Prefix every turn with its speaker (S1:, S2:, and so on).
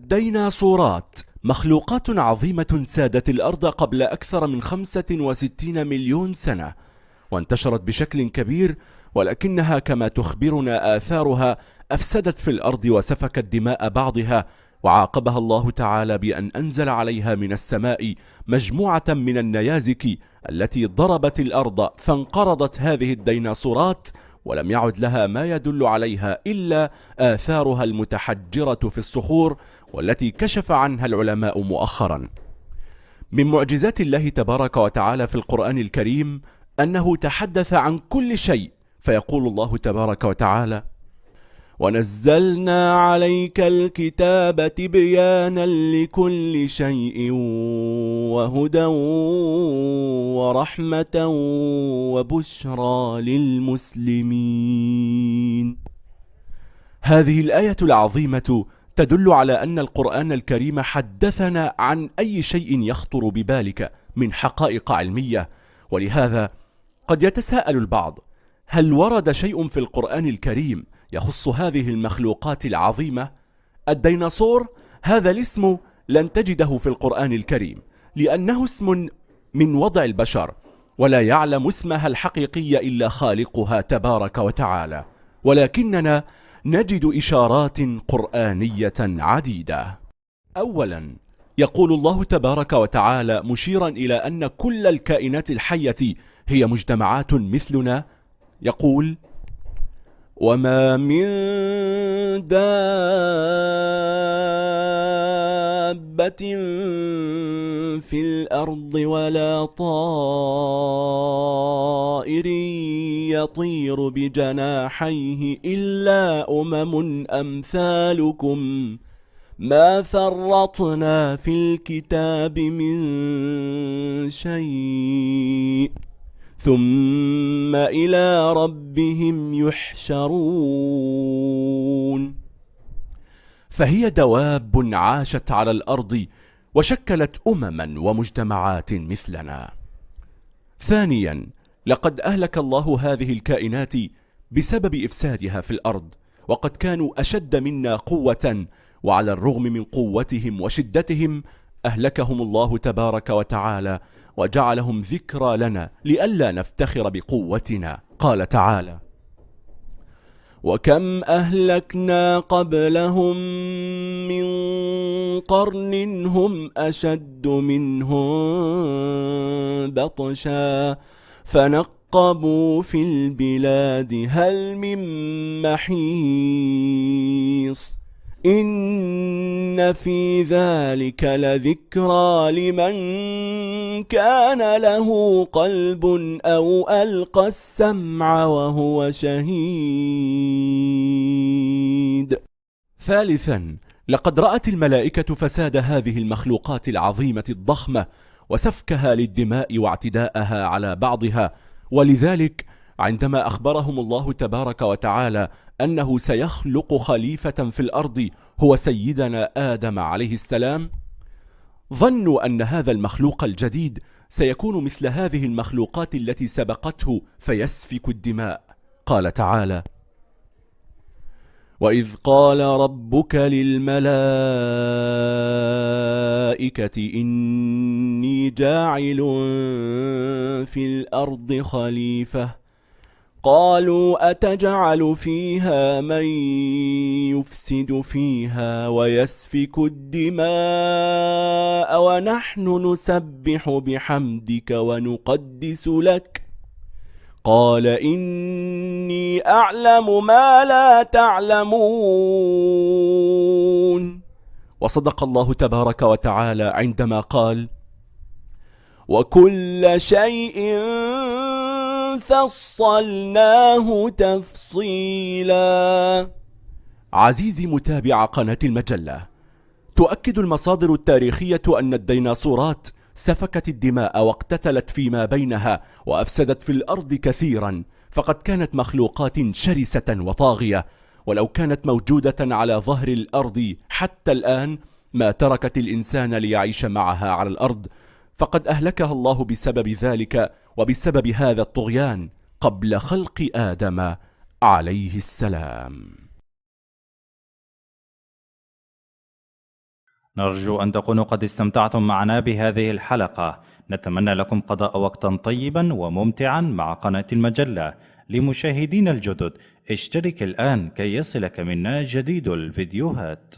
S1: الديناصورات مخلوقات عظيمة سادت الأرض قبل أكثر من 65 مليون سنة، وانتشرت بشكل كبير، ولكنها كما تخبرنا آثارها أفسدت في الأرض وسفكت دماء بعضها، وعاقبها الله تعالى بأن أنزل عليها من السماء مجموعة من النيازك التي ضربت الأرض، فانقرضت هذه الديناصورات ولم يعد لها ما يدل عليها إلا آثارها المتحجرة في الصخور، والتي كشف عنها العلماء مؤخرا. من معجزات الله تبارك وتعالى في القرآن الكريم أنه تحدث عن كل شيء، فيقول الله تبارك وتعالى: ونزلنا عليك الكتاب تبيانا لكل شيء وهدى ورحمة وبشرى للمسلمين. هذه الآية العظيمة تدل على أن القرآن الكريم حدثنا عن أي شيء يخطر ببالك من حقائق علمية، ولهذا قد يتساءل البعض: هل ورد شيء في القرآن الكريم يخص هذه المخلوقات العظيمة؟ الديناصور هذا الاسم لن تجده في القرآن الكريم، لأنه اسم من وضع البشر، ولا يعلم اسمها الحقيقي إلا خالقها تبارك وتعالى، ولكننا نجد إشارات قرآنية عديدة. أولا، يقول الله تبارك وتعالى مشيرا إلى أن كل الكائنات الحية هي مجتمعات مثلنا، يقول: وما من دابة في الأرض ولا طائر يطير بجناحيه إلا أمثالكم ما فرطنا في الكتاب من شيء ثم إلى ربهم يحشرون. فهي دواب عاشت على الأرض وشكلت أمما ومجتمعات مثلنا. ثانيا، لقد أهلك الله هذه الكائنات بسبب إفسادها في الأرض، وقد كانوا أشد منا قوة، وعلى الرغم من قوتهم وشدتهم أهلكهم الله تبارك وتعالى وجعلهم ذكرى لنا لئلا نفتخر بقوتنا. قال تعالى: وكم أهلكنا قبلهم من قرن هم أشد منهم بطشا فنقبوا في البلاد هل من محيص إن في ذلك لذكرى لمن كان له قلب أو ألقى السمع وهو شهيد. ثالثا، لقد رأت الملائكة فساد هذه المخلوقات العظيمة الضخمة وسفكها للدماء واعتداءها على بعضها، ولذلك عندما أخبرهم الله تبارك وتعالى أنه سيخلق خليفة في الأرض هو سيدنا آدم عليه السلام، ظنوا أن هذا المخلوق الجديد سيكون مثل هذه المخلوقات التي سبقته فيسفك الدماء. قال تعالى: وإذ قال ربك للملائكة إني جاعل في الأرض خليفة قالوا أتجعل فيها من يفسد فيها ويسفك الدماء ونحن نسبح بحمدك ونقدس لك قال إني أعلم ما لا تعلمون. وصدق الله تبارك وتعالى عندما قال: وكل شيء فصلناه تفصيلا. عزيزي متابع قناة المجلة، تؤكد المصادر التاريخية أن الديناصورات سفكت الدماء واقتتلت فيما بينها وأفسدت في الأرض كثيرا، فقد كانت مخلوقات شرسة وطاغية، ولو كانت موجودة على ظهر الأرض حتى الآن ما تركت الإنسان ليعيش معها على الأرض، فقد أهلكها الله بسبب ذلك وبسبب هذا الطغيان قبل خلق آدم عليه السلام.
S2: نرجو أن تكونوا قد استمتعتم معنا بهذه الحلقة. نتمنى لكم قضاء وقتا طيبا وممتعا مع قناة المجلة. لمشاهدين الجدد اشترك الآن كي يصلك منا جديد الفيديوهات.